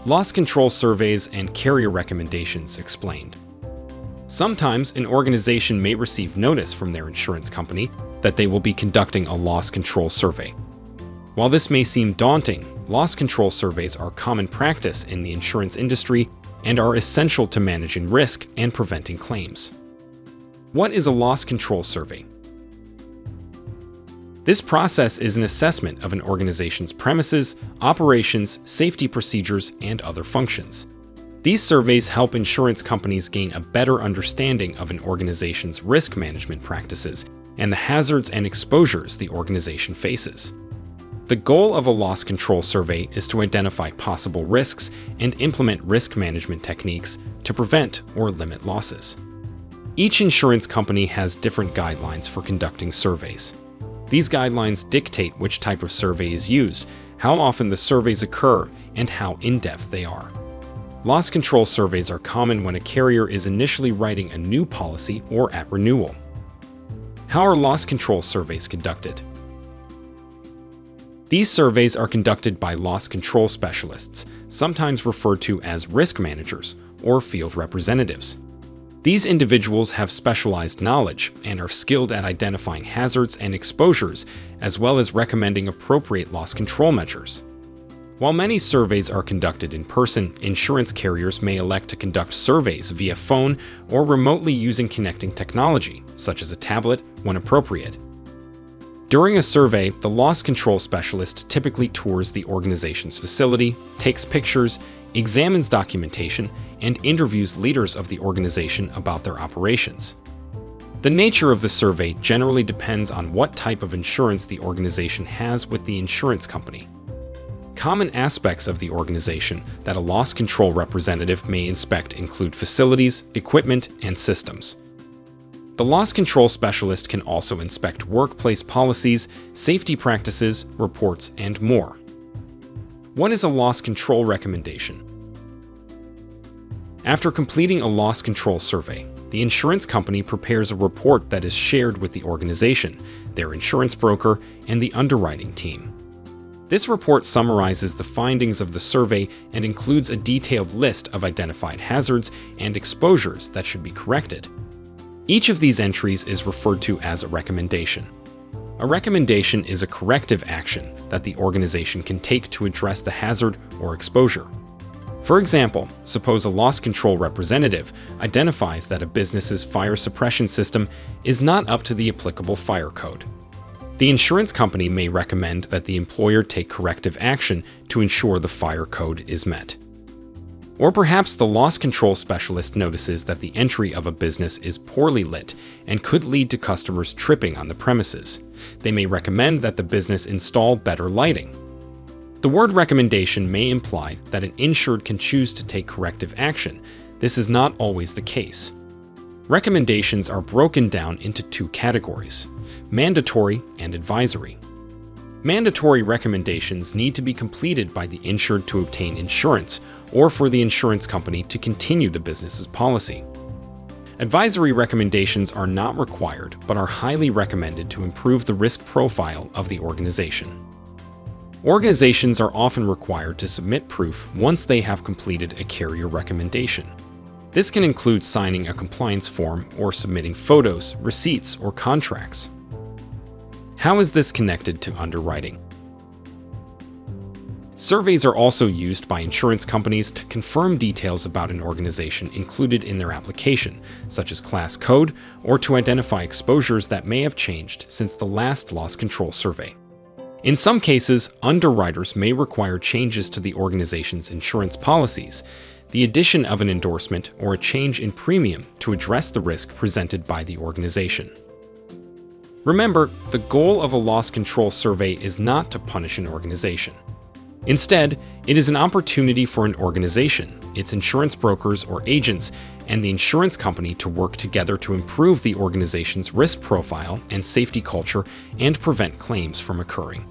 Loss control surveys and carrier recommendations explained. Sometimes an organization may receive notice from their insurance company that they will be conducting a loss control survey. While this may seem daunting, loss control surveys are common practice in the insurance industry and are essential to managing risk and preventing claims. What is a loss control survey? This process is an assessment of an organization's premises, operations, safety procedures, and other functions. These surveys help insurance companies gain a better understanding of an organization's risk management practices and the hazards and exposures the organization faces. The goal of a loss control survey is to identify possible risks and implement risk management techniques to prevent or limit losses. Each insurance company has different guidelines for conducting surveys. These guidelines dictate which type of survey is used, how often the surveys occur, and how in-depth they are. Loss control surveys are common when a carrier is initially writing a new policy or at renewal. How are loss control surveys conducted? These surveys are conducted by loss control specialists, sometimes referred to as risk managers or field representatives. These individuals have specialized knowledge and are skilled at identifying hazards and exposures, as well as recommending appropriate loss control measures. While many surveys are conducted in person, insurance carriers may elect to conduct surveys via phone or remotely using connecting technology, such as a tablet, when appropriate. During a survey, the loss control specialist typically tours the organization's facility, takes pictures, examines documentation, and interviews leaders of the organization about their operations. The nature of the survey generally depends on what type of insurance the organization has with the insurance company. Common aspects of the organization that a loss control representative may inspect include facilities, equipment, and systems. The loss control specialist can also inspect workplace policies, safety practices, reports, and more. What is a loss control recommendation? After completing a loss control survey, the insurance company prepares a report that is shared with the organization, their insurance broker, and the underwriting team. This report summarizes the findings of the survey and includes a detailed list of identified hazards and exposures that should be corrected. Each of these entries is referred to as a recommendation. A recommendation is a corrective action that the organization can take to address the hazard or exposure. For example, suppose a loss control representative identifies that a business's fire suppression system is not up to the applicable fire code. The insurance company may recommend that the employer take corrective action to ensure the fire code is met. Or perhaps the loss control specialist notices that the entry of a business is poorly lit and could lead to customers tripping on the premises. They may recommend that the business install better lighting. The word recommendation may imply that an insured can choose to take corrective action. This is not always the case. Recommendations are broken down into two categories: mandatory and advisory. Mandatory recommendations need to be completed by the insured to obtain insurance or for the insurance company to continue the business's policy. Advisory recommendations are not required but are highly recommended to improve the risk profile of the organization. Organizations are often required to submit proof once they have completed a carrier recommendation. This can include signing a compliance form or submitting photos, receipts, or contracts. How is this connected to underwriting? Surveys are also used by insurance companies to confirm details about an organization included in their application, such as class code, or to identify exposures that may have changed since the last loss control survey. In some cases, underwriters may require changes to the organization's insurance policies, the addition of an endorsement, or a change in premium to address the risk presented by the organization. Remember, the goal of a loss control survey is not to punish an organization. Instead, it is an opportunity for an organization, its insurance brokers or agents, and the insurance company to work together to improve the organization's risk profile and safety culture and prevent claims from occurring.